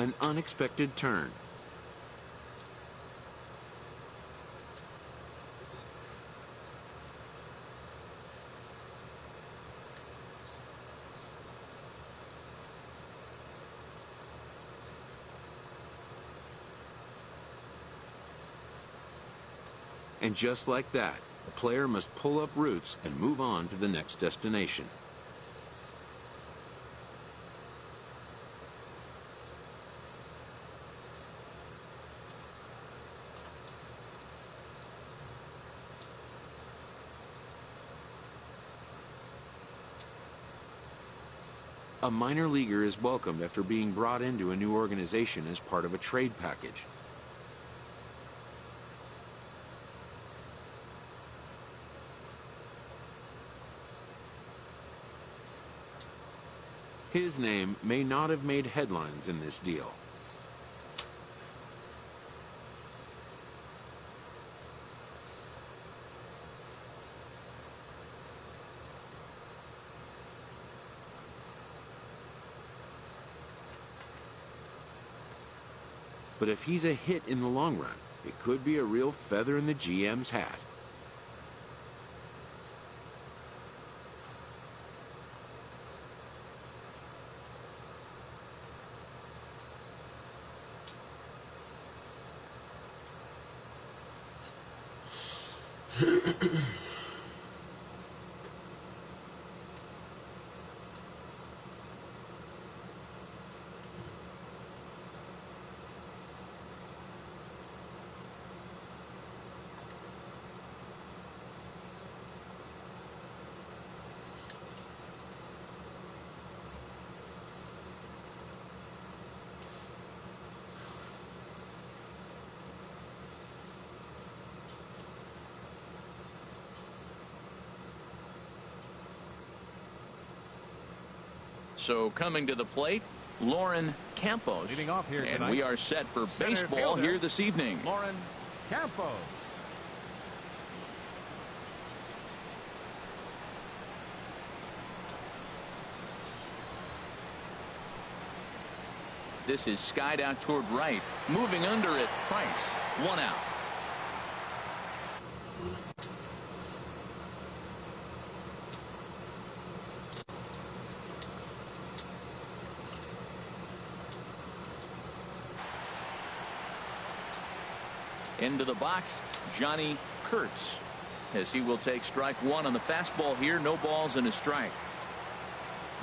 an unexpected turn. And just like that, the player must pull up roots and move on to the next destination. A minor leaguer is welcomed after being brought into a new organization as part of a trade package. His name may not have made headlines in this deal. But if he's a hit in the long run, it could be a real feather in the GM's hat. So coming to the plate, Lauren Campos. Leading off here tonight. And we are set for baseball here this evening. Lauren Campos. This is skied out toward right. Moving under it, Price. 1 out. Into the box, Johnny Kurtz, as he will take strike one on the fastball here. No balls and a strike.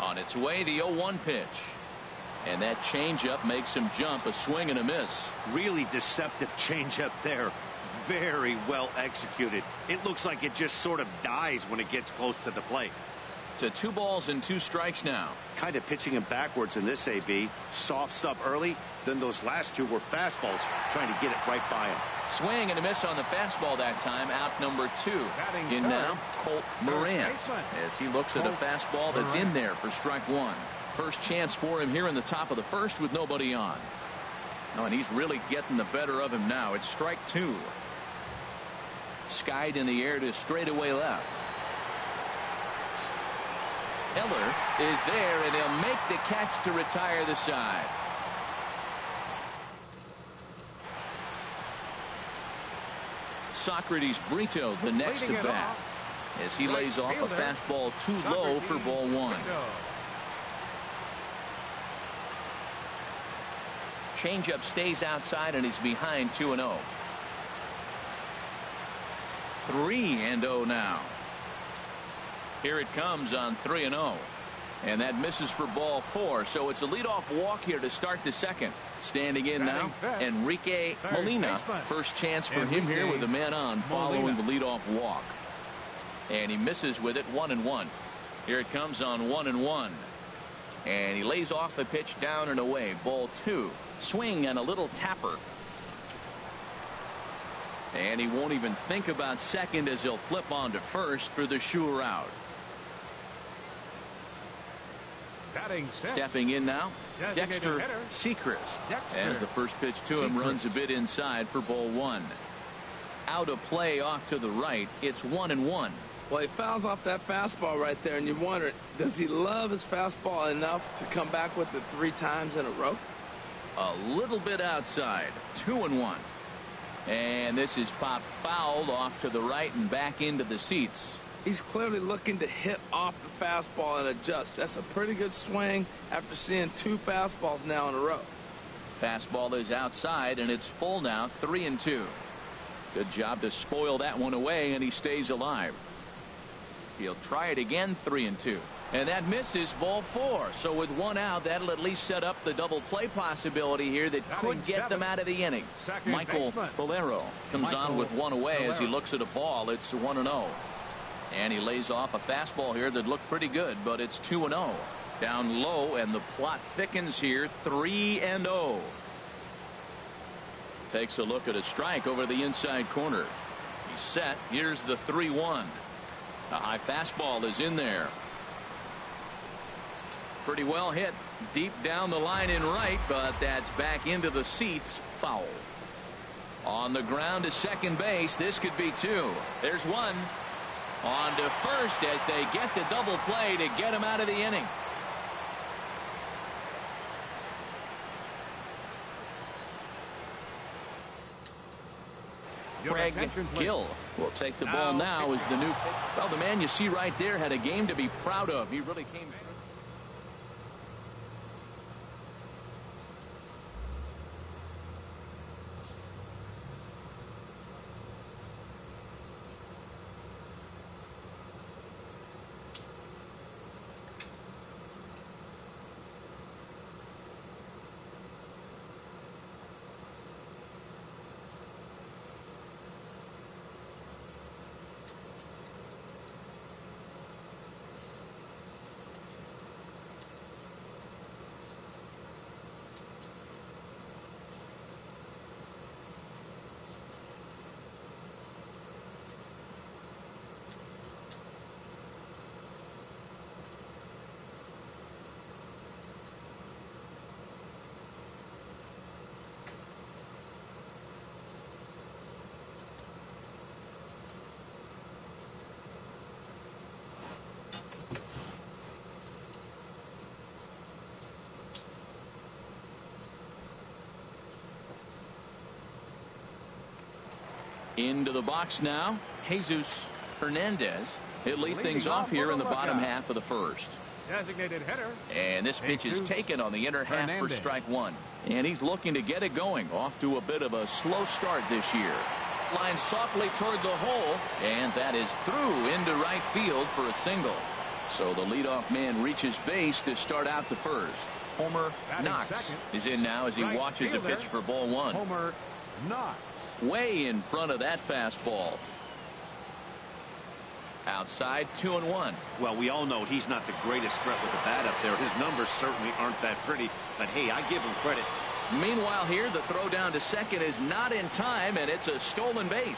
On its way, the 0-1 pitch. And that changeup makes him jump. A swing and a miss. Really deceptive changeup there. Very well executed. It looks like it just sort of dies when it gets close to the plate. To 2 balls and 2 strikes now. Kind of pitching him backwards in this AB. Soft stuff early, then those last 2 were fastballs, trying to get it right by him. Swing and a miss on the fastball that time. Out number 2. In now, Colt Moran, as he looks at a fastball that's in there for strike 1. First chance for him here in the top of the first with nobody on. Oh, and he's really getting the better of him now. It's strike 2. Skied in the air to straightaway left. Eller is there, and he'll make the catch to retire the side. Socrates Brito, the next to bat, as he lays off a fastball too low for ball 1. Changeup stays outside, and he's behind 2-0. 3-0 now. Here it comes on 3-0. And that misses for ball 4. So it's a leadoff walk here to start the second. Standing in now, Enrique Molina. First chance for him here with a man on following the leadoff walk. And he misses with it. 1-1. Here it comes on 1-1. And he lays off a pitch down and away. Ball 2. Swing and a little tapper. And he won't even think about second as he'll flip on to first for the sure out. Stepping in now, Dexter Sechrist, as the first pitch to him runs a bit inside for ball 1. Out of play off to the right. It's 1-1. Well, he fouls off that fastball right there, and you wonder, does he love his fastball enough to come back with it 3 times in a row? a little bit outside. 2-1. And this is popped fouled off to the right and back into the seats. He's clearly looking to hit off the fastball and adjust. That's a pretty good swing after seeing 2 fastballs now in a row. Fastball is outside, and it's full now. 3-2. Good job to spoil that one away, and he stays alive. He'll try it again. 3-2. And that misses. Ball 4. So with 1 out, that'll at least set up the double play possibility here that could get them out of the inning. Michael Valero comes on with 1 away as he looks at a ball. It's 1-0. And he lays off a fastball here that looked pretty good, but it's 2-0. Down low, and the plot thickens here. 3-0. Takes a look at a strike over the inside corner. He's set. Here's the 3-1. A high fastball is in there. Pretty well hit deep down the line in right, but that's back into the seats. Foul. On the ground to second base. This could be 2. There's 1. On to first as they get the double play to get him out of the inning. Craig Gill will take the ball now as the new. Well, the man you see right there had a game to be proud of. He really came. Into the box now, Jesus Hernandez. He'll lead things off here in the bottom half of the first. Designated hitter. And this pitch is taken on the inner half for strike 1. And he's looking to get it going. Off to a bit of a slow start this year. Line softly toward the hole, and that is through into right field for a single. So the leadoff man reaches base to start out the first. Homer Knox is in now as he watches a pitch for ball 1. Homer Knox. Way in front of that fastball. Outside. 2-1. Well, we all know he's not the greatest threat with the bat up there. His numbers certainly aren't that pretty, but hey, I give him credit. Meanwhile here, the throw down to second is not in time, and it's a stolen base.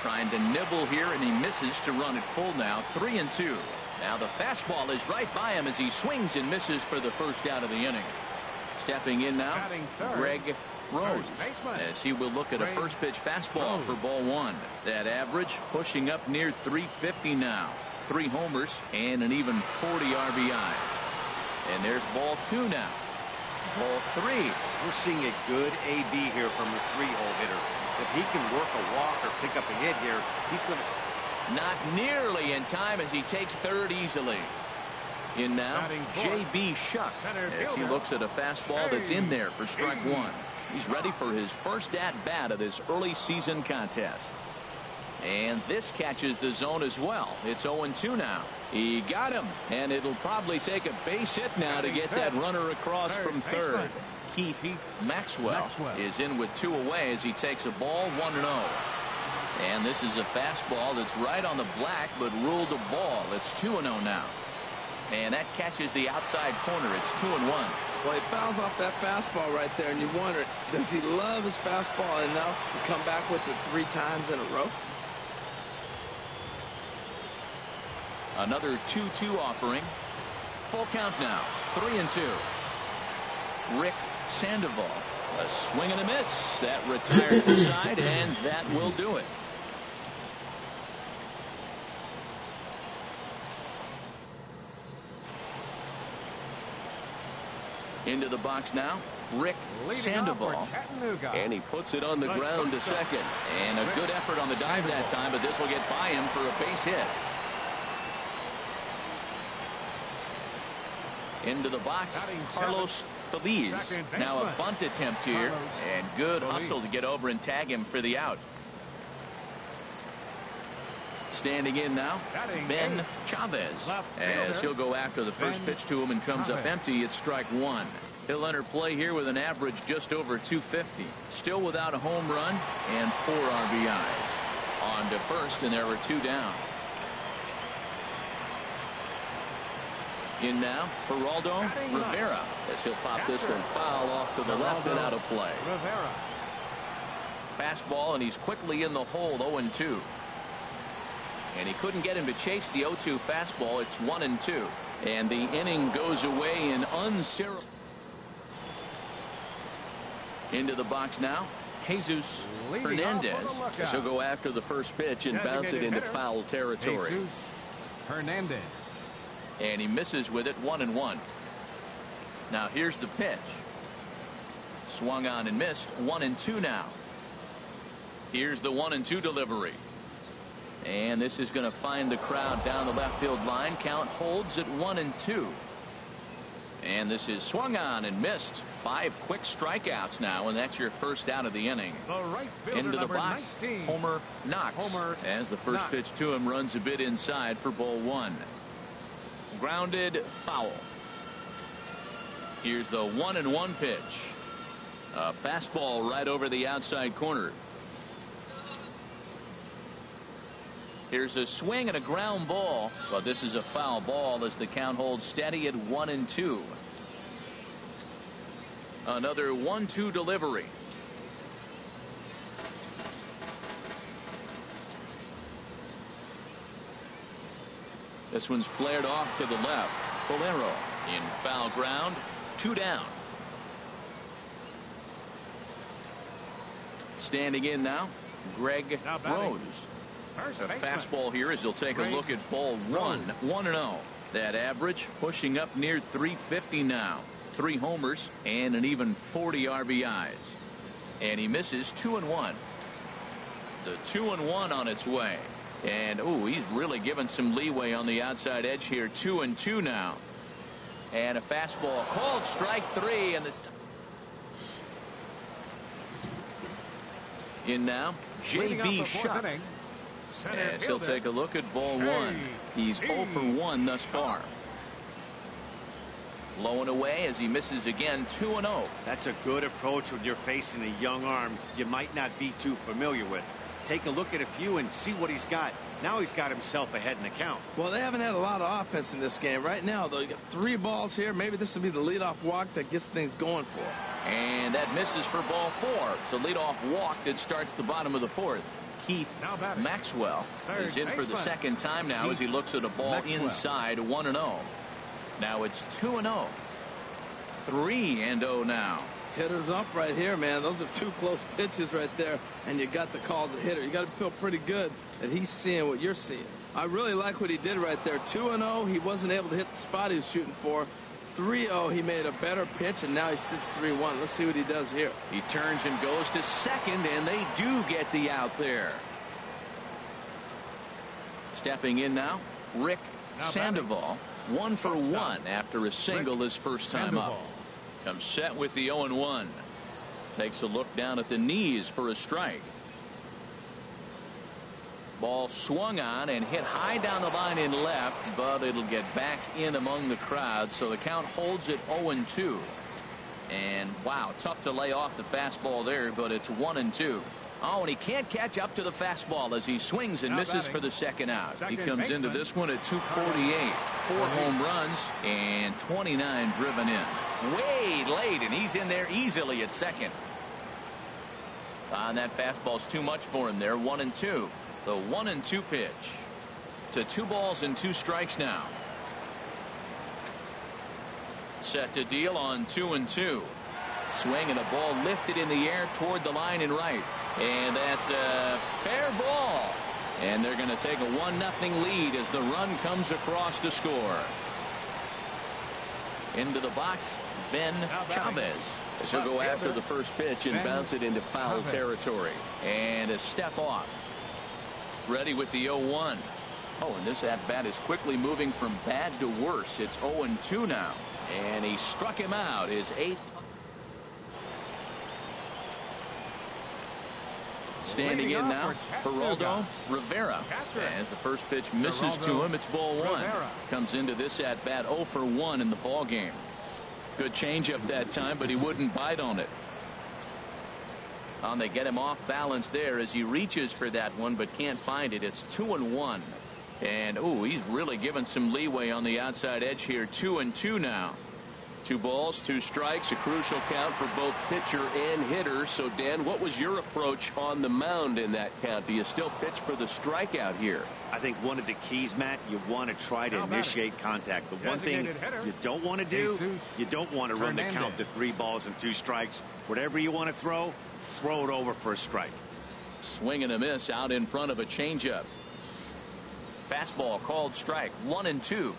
Trying to nibble here, and he misses to run it full now. 3-2. Now the fastball is right by him as he swings and misses for the first out of the inning. Stepping in now, Greg Rose, as he will look at a first pitch fastball for ball 1. That average pushing up near 350 now. 3 homers and an even 40 RBIs. And there's ball 2 now. Ball 3. We're seeing a good AB here from the 3-hole hitter. If he can work a walk or pick up a hit here, he's going to. Not nearly in time as he takes third easily. In now, J.B. Shuck as he looks at a fastball that's in there for strike 1. He's ready for his first at-bat of this early season contest. And this catches the zone as well. It's 0-2 now. He got him, and it'll probably take a base hit now to get that runner across from third. Keith Maxwell is in with 2 away as he takes a ball. 1-0. And this is a fastball that's right on the black but ruled a ball. It's 2-0 now. And that catches the outside corner. It's 2-1. Well, he fouls off that fastball right there, and you wonder, does he love his fastball enough to come back with it 3 times in a row? Another 2-2 offering. Full count now. 3-2. Rick Sandoval. A swing and a miss. That retires the side, and that will do it. Into the box now, Rick Sandoval. And he puts it on the ground to second. And a good effort on the dive that time, but this will get by him for a base hit. Into the box, Carlos Feliz. Now a bunt attempt here, and good hustle to get over and tag him for the out. Standing in now, Ben Chavez, as he'll go after the first pitch to him and comes up empty. It's strike one. He'll enter play here with an average just over 250. Still without a home run and 4 RBIs. On to first, and there were 2 down. In now, Geraldo Rivera, as he'll pop this one foul off to the left and out of play. Fastball, and he's quickly in the hole, 0-2. And he couldn't get him to chase the 0-2 fastball. It's 1-2. And the inning goes away in unceremonious. Into the box now, Jesus Hernandez, as he'll go after the first pitch and bounce it into foul territory. Jesus Hernandez. And he misses with it, 1-1. Now here's the pitch. Swung on and missed, 1-2 now. Here's the 1-2 delivery. And this is going to find the crowd down the left field line. Count holds at 1-2. And this is swung on and missed. 5 quick strikeouts now, and that's your first out of the inning. Into the box, 19. Homer Knox, as the first pitch to him runs a bit inside for ball 1. Grounded foul. Here's the 1-1 pitch. A fastball right over the outside corner. Here's a swing and a ground ball, but this is a foul ball as the count holds steady at 1-2. Another 1-2 delivery. This one's flared off to the left. Bolero in foul ground, 2 down. Standing in now, Greg Rose. A fastball here as he'll take a look at ball 1. 1-0. That average pushing up near 350 now. 3 homers and an even 40 RBIs. And he misses 2-1. The 2-1 on its way. And he's really given some leeway on the outside edge here. 2-2 now. And a fastball called strike 3. And this in now, J.B. Shutt. As he'll take a look at ball 1. He's 0 for 1 thus far. Low and away as he misses again, 2-0. That's a good approach when you're facing a young arm you might not be too familiar with. Take a look at a few and see what he's got. Now he's got himself ahead in the count. Well, they haven't had a lot of offense in this game. Right now, though, you got 3 balls here. Maybe this will be the leadoff walk that gets things going for him. And that misses for ball 4. It's a leadoff walk that starts the bottom of the 4th. Keith Maxwell is in for the second time now as he looks at a ball inside, 1-0. Now it's 2-0. 3-0 now. Hitters up right here, man. Those are 2 close pitches right there, and you got the call as a hitter. You got to feel pretty good that he's seeing what you're seeing. I really like what he did right there. 2-0. He wasn't able to hit the spot he was shooting for. 3-0. He made a better pitch, and now he sits 3-1. Let's see what he does here. He turns and goes to second, and they do get the out there. Stepping in now, Rick Sandoval. 1 for 1 after a single his first time up. Comes set with the 0-1. Takes a look down at the knees for a strike. Ball swung on and hit high down the line in left, but it'll get back in among the crowd, so the count holds at 0-2. And wow, tough to lay off the fastball there, but it's 1-2. Oh, and he can't catch up to the fastball as he swings and misses for the second out. He comes into this one at 248. 4 home runs and 29 driven in. Way late, and he's in there easily at second. And that fastball's too much for him there. 1-2. The 1-2 pitch. To 2 balls and 2 strikes now. Set to deal on 2-2. Swing and a ball lifted in the air toward the line and right. And that's a fair ball. And they're going to take a 1-0 lead as the run comes across to score. Into the box, Ben Chavez. As he'll go after the first pitch and bounce it into foul territory. And a step off. Ready with the 0-1. Oh, and this at-bat is quickly moving from bad to worse. It's 0-2 now. And he struck him out. His 8th. Standing in now, Geraldo Rivera. As the first pitch misses to him, it's ball 1. Comes into this at-bat 0 for 1 in the ball game. Good changeup that time, but he wouldn't bite on it. They get him off balance there as he reaches for that one, but can't find it. It's 2-1. And, ooh, he's really given some leeway on the outside edge here. 2-2 now. 2 balls, 2 strikes, a crucial count for both pitcher and hitter. So, Dan, what was your approach on the mound in that count? Do you still pitch for the strikeout here? I think one of the keys, Matt, you want to try to initiate contact. The one thing you don't want to do, you don't want to run the count to 3 balls and 2 strikes. Whatever you want to throw it over for a strike. Swing and a miss out in front of a changeup. Fastball called strike. 1-2.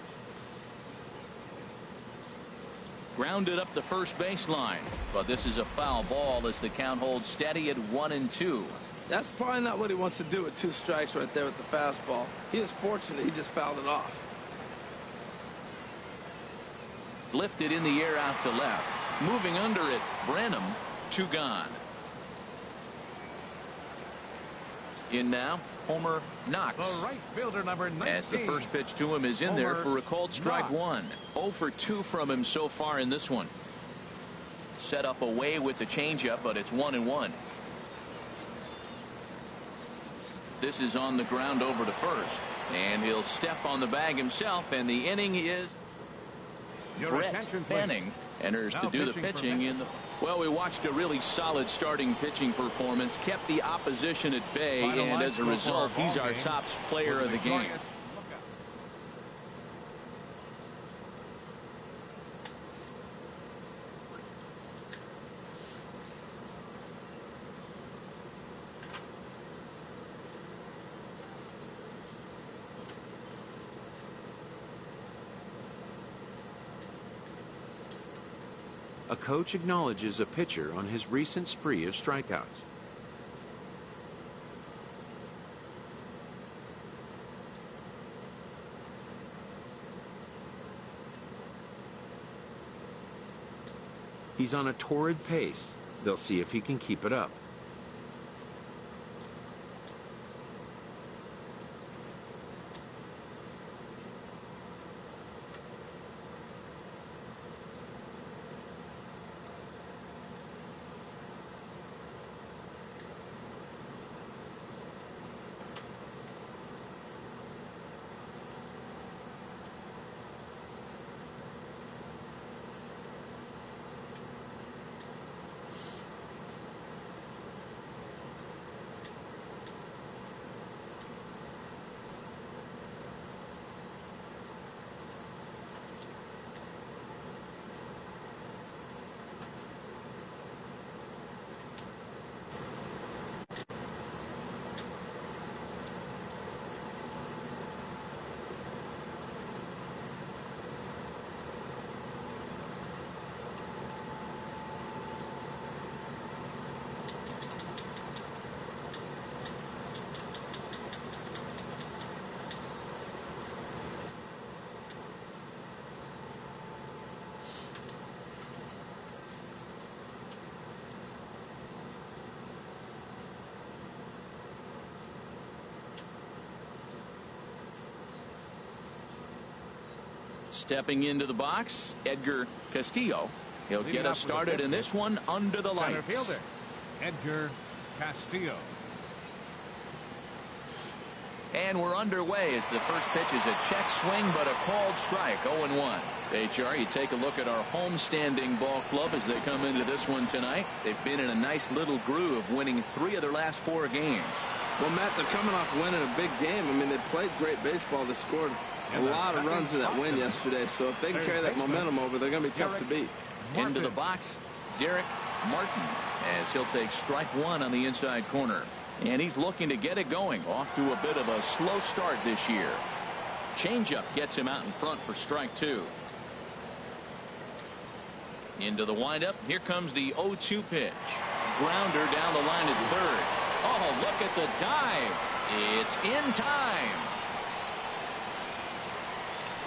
Grounded up the first baseline, but this is a foul ball as the count holds steady at 1-2. That's probably not what he wants to do with 2 strikes right there with the fastball. He is fortunate he just fouled it off. Lifted in the air out to left. Moving under it, Branham, 2 gone. In now, Homer Knox. The right fielder, number 19. As the first pitch to him is in there for a called strike 1. 0 for 2 from him so far in this one. Set up away with the changeup, but it's 1-1. This is on the ground over to first. And he'll step on the bag himself, and the inning is Brett Fanning enters to do the pitching in the. Well, we watched a really solid starting pitching performance, kept the opposition at bay, and as a result, he's our top player of the game. A coach acknowledges a pitcher on his recent spree of strikeouts. He's on a torrid pace. They'll see if he can keep it up. Stepping into the box, Edgar Castillo. He'll get us started in this one under the lights. Center fielder, Edgar Castillo. And we're underway as the first pitch is a check swing, but a called strike. 0-1. HR, you take a look at our homestanding ball club as they come into this one tonight. They've been in a nice little groove, winning 3 of their last 4 games. Well, Matt, they're coming off winning a big game. I mean, they played great baseball. They scored a lot of runs in that win yesterday. So if they can carry that momentum over, they're going to be tough to beat. Into the box, Derek Martin, as he'll take strike 1 on the inside corner. And he's looking to get it going. Off to a bit of a slow start this year. Changeup gets him out in front for strike 2. Into the windup. Here comes the 0-2 pitch. Grounder down the line at third. Oh, look at the dive. It's in time.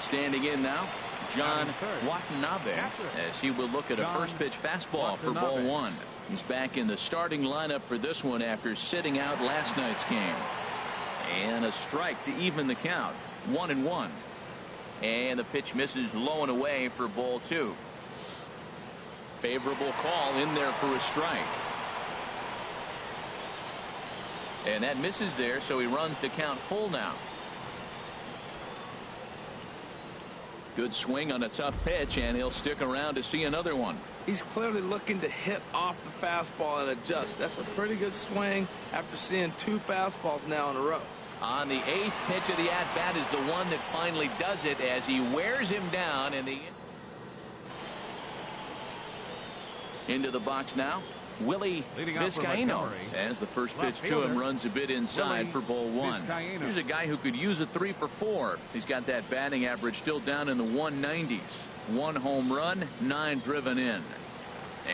Standing in now, John Watanabe, as he will look at a first pitch fastball for ball one. He's back in the starting lineup for this one after sitting out last night's game. And a strike to even the count. 1-1. And the pitch misses low and away for ball two. Favorable call in there for a strike. And that misses there, so he runs the count full now. Good swing on a tough pitch, and he'll stick around to see another one. He's clearly looking to hit off the fastball and adjust. That's a pretty good swing after seeing 2 fastballs now in a row. On the 8th pitch of the at-bat is the one that finally does it as he wears him down. And into the box now, Willie Vizcaino, as the first pitch to him runs a bit inside for ball one. Here's a guy who could use a 3 for 4. He's got that batting average still down in the 190s. 1 home run, 9 driven in.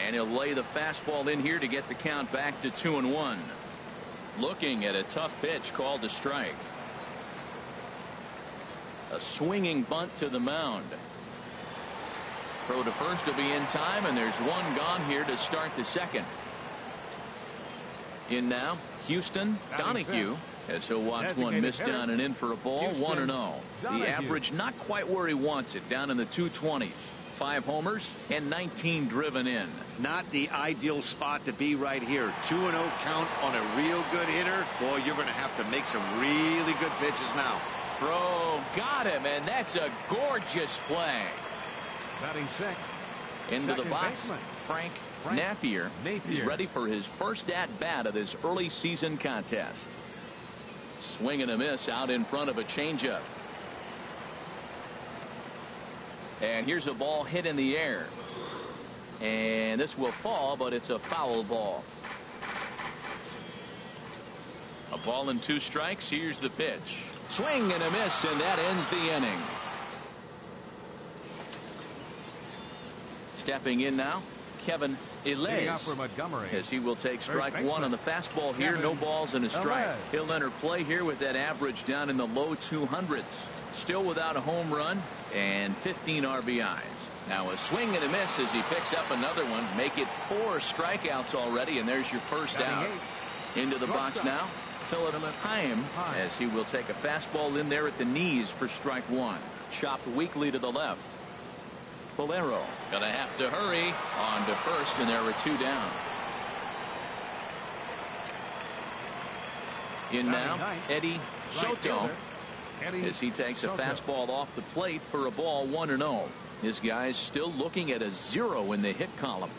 And he'll lay the fastball in here to get the count back to 2-1. Looking at a tough pitch called a strike. A swinging bunt to the mound. Throw to first will be in time, and there's one gone here to start the second. In now, Houston Donahue, as he'll watch one miss down and in for a ball. 1-0. The average not quite where he wants it, down in the 220s. 5 homers and 19 driven in. Not the ideal spot to be right here. 2-0 count on a real good hitter. Boy, you're going to have to make some really good pitches now. Throw, got him, and that's a gorgeous play. Batting sixth. Into the box, Frank Napier. He's ready for his first at-bat of this early season contest. Swing and a miss out in front of a changeup. And here's a ball hit in the air. And this will fall, but it's a foul ball. A ball and 2 strikes. Here's the pitch. Swing and a miss, and that ends the inning. Stepping in now, Kevin Elez, as he will take strike one on the fastball here. No balls and a strike. He'll enter play here with that average down in the low 200s. Still without a home run and 15 RBIs. Now a swing and a miss as he picks up another one. Make it 4 strikeouts already, and there's your first out. Into the box now, Philip Heim, as he will take a fastball in there at the knees for strike one. Chopped weakly to the left. Bolero gonna have to hurry on to first, and there are 2 down. In now, Eddie Soto, as he takes a fastball off the plate for a ball. 1-0. This guy's still looking at a 0 in the hit column.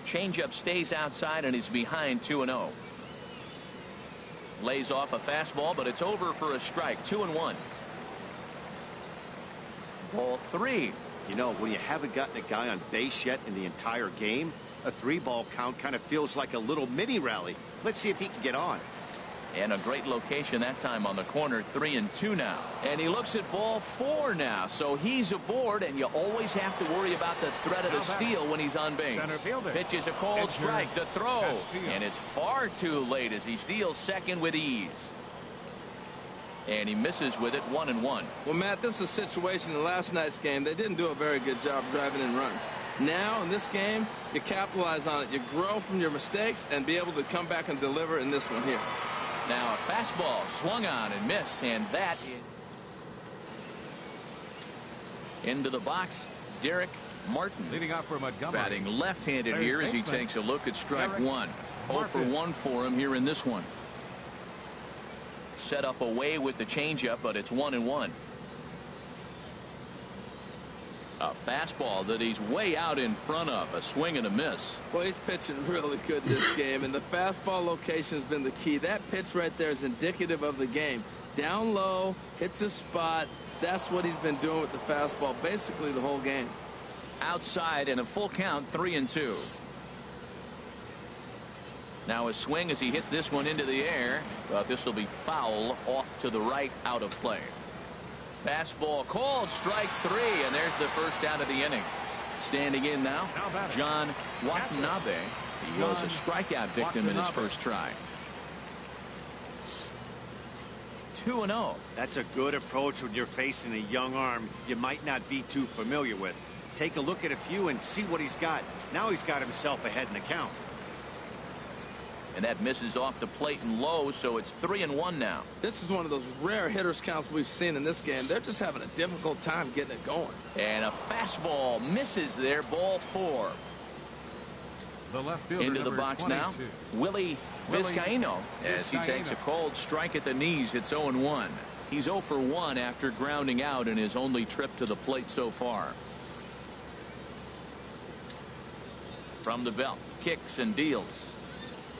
Changeup stays outside, and he's behind 2-0. Lays off a fastball, but it's over for a strike. 2-1. Ball 3. You know, when you haven't gotten a guy on base yet in the entire game, a 3-ball count kind of feels like a little mini rally. Let's see if he can get on. And a great location that time on the corner. 3-2 now. And he looks at ball 4 now. So he's aboard, and you always have to worry about the threat of the steal when he's on base. Pitches a cold strike. The throw. And it's far too late as he steals second with ease. And he misses with it. 1-1. Well, Matt, this is a situation in last night's game. They didn't do a very good job driving in runs. Now, in this game, you capitalize on it. You grow from your mistakes and be able to come back and deliver in this one here. Now a fastball swung on and missed, and that into the box. Derek Martin, leading off for Montgomery, batting left-handed here as he takes a look at strike one. 0 for 1 for him here in this one. Set up away with the changeup, but it's 1-1. A fastball that he's way out in front of. A swing and a miss. Well, he's pitching really good this game, and the fastball location has been the key. That pitch right there is indicative of the game. Down low, hits a spot. That's what he's been doing with the fastball basically the whole game. Outside and a full count. 3-2. Now a swing as he hits this one into the air, but this will be foul off to the right, out of play. Fastball called, strike 3, and there's the first out of the inning. Standing in now, John Watanabe. He was a strikeout victim in his first try. 2-0. That's a good approach when you're facing a young arm you might not be too familiar with. Take a look at a few and see what he's got. Now he's got himself ahead in the count. And that misses off the plate and low, so it's 3-1 now. This is one of those rare hitters counts we've seen in this game. They're just having a difficult time getting it going. And a fastball misses there, ball 4. The left fielder, into the box 22. now, Willie Vizcaino, as he takes a cold strike at the knees. It's 0-1. He's 0 for 1 after grounding out in his only trip to the plate so far. From the belt, kicks and deals.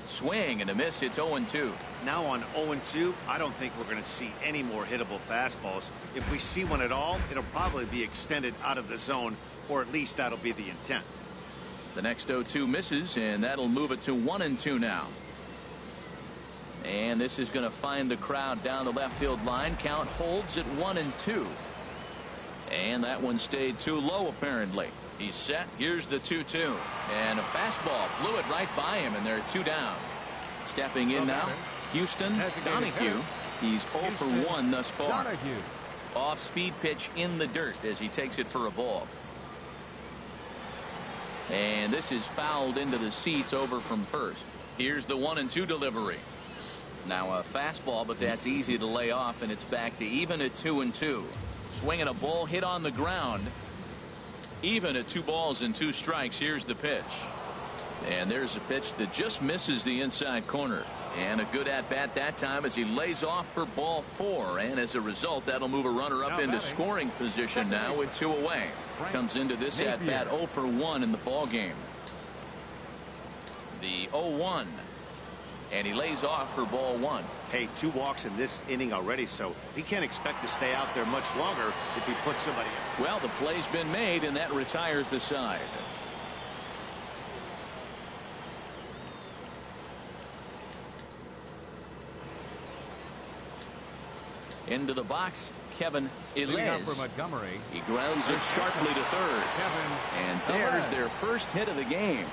Swing and a miss. It's 0-2. Now on 0-2, I don't think we're going to see any more hittable fastballs. If we see one at all, it'll probably be extended out of the zone, or at least that'll be the intent. The next 0-2 misses, and that'll move it to 1-2 now. And this is going to find the crowd down the left field line. Count holds at 1-2. And that one stayed too low, apparently. He's set. Here's the 2-2. And a fastball blew it right by him, and they're 2 down. Stepping in now, Houston Donahue. He's 0 for 1 thus far. Off-speed pitch in the dirt as he takes it for a ball. And this is fouled into the seats over from first. Here's the 1-2 delivery. Now a fastball, but that's easy to lay off, and it's back to even at 2-2. Swinging a ball hit on the ground. Even at 2 balls and 2 strikes. Here's the pitch. And there's a pitch that just misses the inside corner. And a good at-bat that time as he lays off for ball 4. And as a result, that'll move a runner up into scoring position now with 2 away. Comes into this at-bat 0 for 1 in the ball game. The 0-1. And he lays off for ball 1. Hey, 2 walks in this inning already, so he can't expect to stay out there much longer if he puts somebody in. Well, the play's been made, and that retires the side. Into the box, Kevin Ilez. He grounds it sharply to third. And there's their first hit of the game.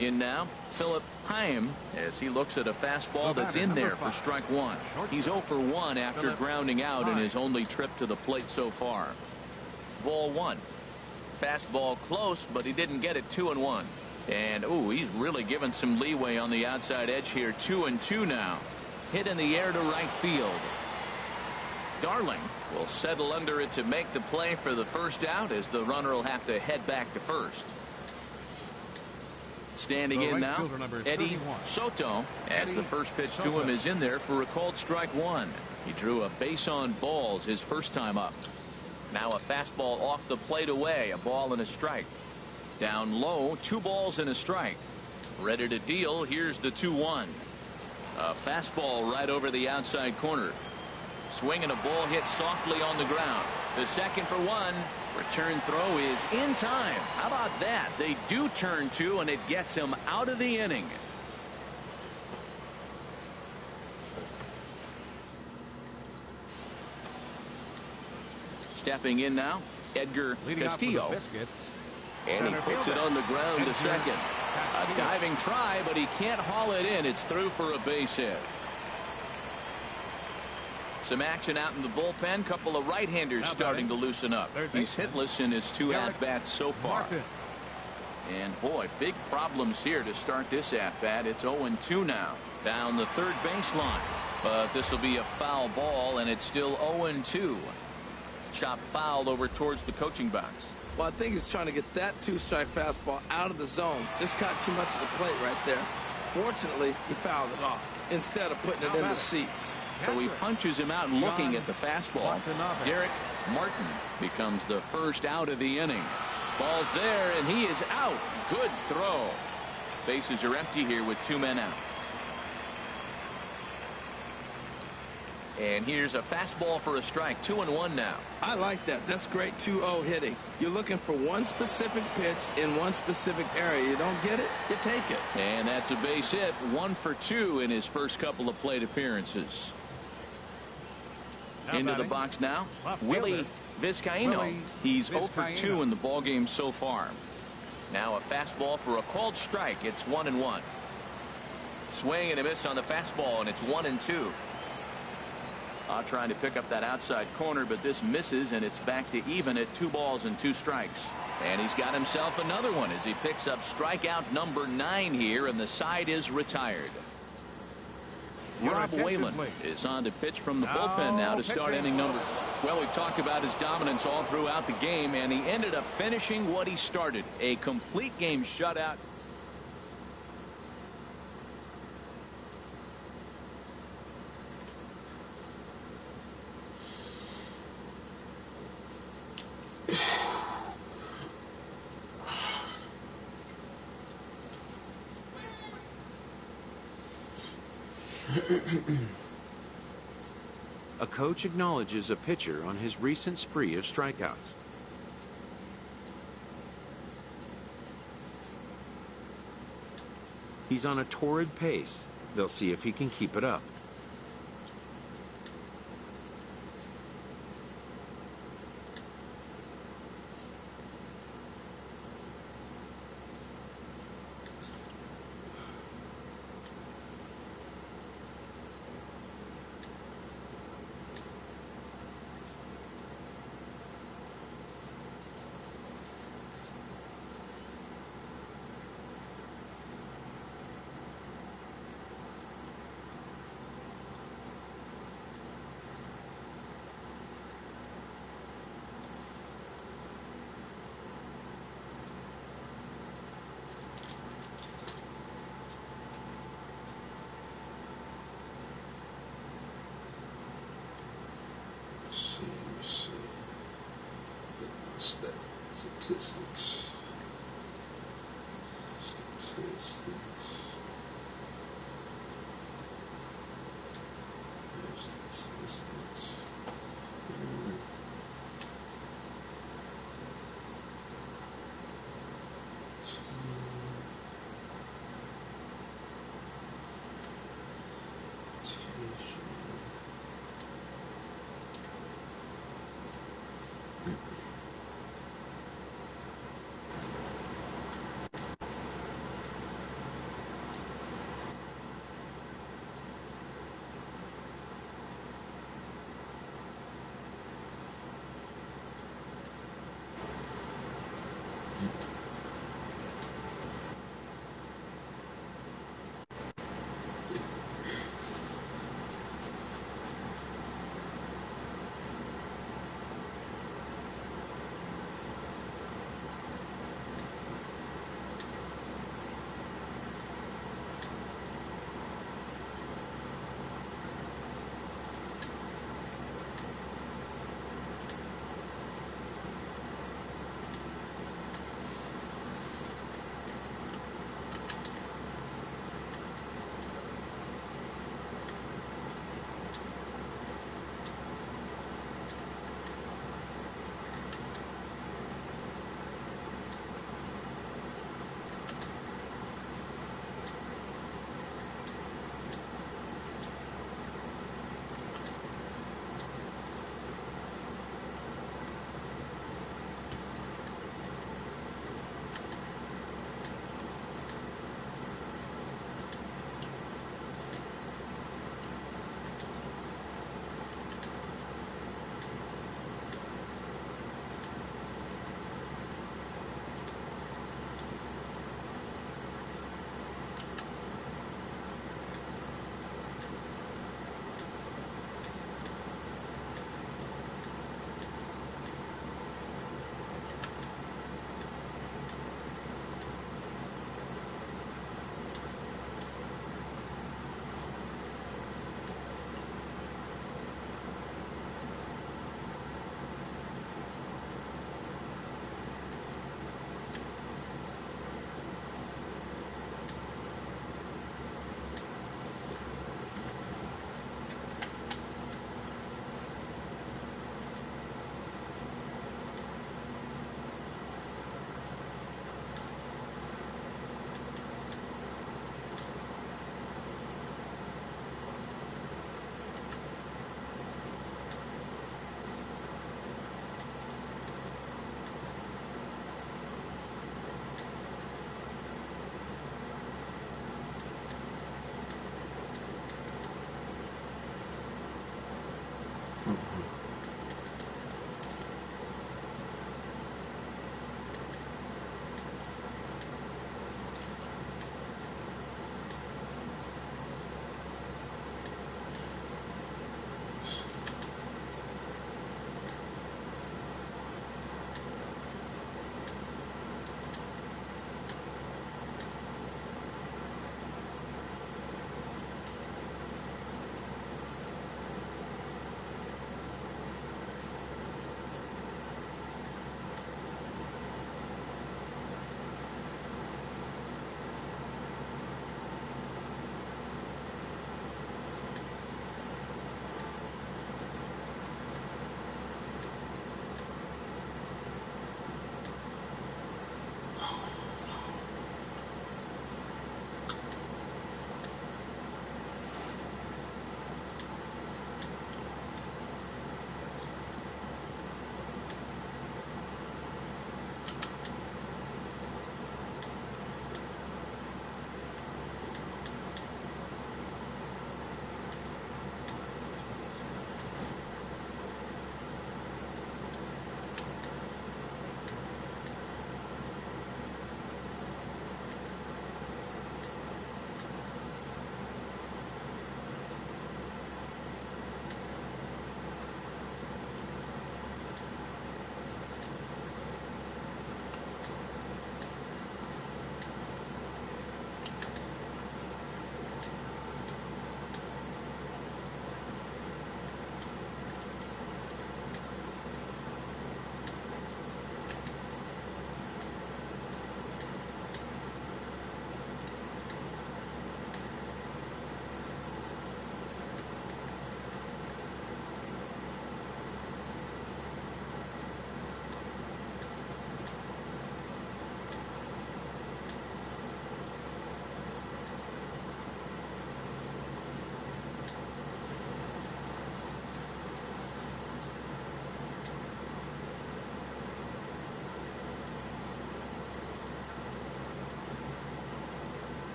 In now, Philip Heim, as he looks at a fastball that's in there for strike 1. He's 0 for 1 after grounding out in his only trip to the plate so far. Ball 1. Fastball close, but he didn't get it. 2-1. And he's really given some leeway on the outside edge here. 2-2 now. Hit in the air to right field. Darling will settle under it to make the play for the first out, as the runner will have to head back to first. Standing in now, Eddie Soto, as the first pitch to him is in there for a called strike 1. He drew a base on balls his first time up. Now a fastball off the plate away, a ball and a strike. Down low, 2 balls and a strike. Ready to deal. Here's the 2-1. A fastball right over the outside corner. Swinging a ball hit softly on the ground. The second for 1. Return throw is in time. How about that? They do turn 2, and it gets him out of the inning. Stepping in now, Edgar Castillo. And he puts it on the ground to second. A diving try, but he can't haul it in. It's through for a base hit. Some action out in the bullpen. Couple of right-handers starting to loosen up. He's hitless in his 2 at-bats so far. And boy, big problems here to start this at-bat. It's 0-2 now. Down the third baseline. But this will be a foul ball, and it's still 0-2. Chop fouled over towards the coaching box. Well, I think he's trying to get that 2-strike fastball out of the zone. Just caught too much of the plate right there. Fortunately, he fouled it off instead of putting it in the seats. So he punches him out looking at the fastball. Derek Martin becomes the first out of the inning. Ball's there, and he is out. Good throw. Bases are empty here with 2 men out. And here's a fastball for a strike. 2-1 now. I like that. That's great 2-0 hitting. You're looking for one specific pitch in one specific area. You don't get it, you take it. And that's a base hit. 1 for 2 in his first couple of plate appearances. Into the box now, Willie Vizcaino. He's 0 for 2 in the ballgame so far. Now a fastball for a called strike. It's 1-1. Swing and a miss on the fastball, and it's 1-2. Trying to pick up that outside corner, but this misses, and it's back to even at 2 balls and 2 strikes. And he's got himself another one as he picks up strikeout number 9 here, and the side is retired. Rob Whalen is on to pitch from the bullpen now to start inning number. Well, we've talked about his dominance all throughout the game, and he ended up finishing what he started, a complete game shutout. A coach acknowledges a pitcher on his recent spree of strikeouts. He's on a torrid pace. They'll see if he can keep it up. Statistics.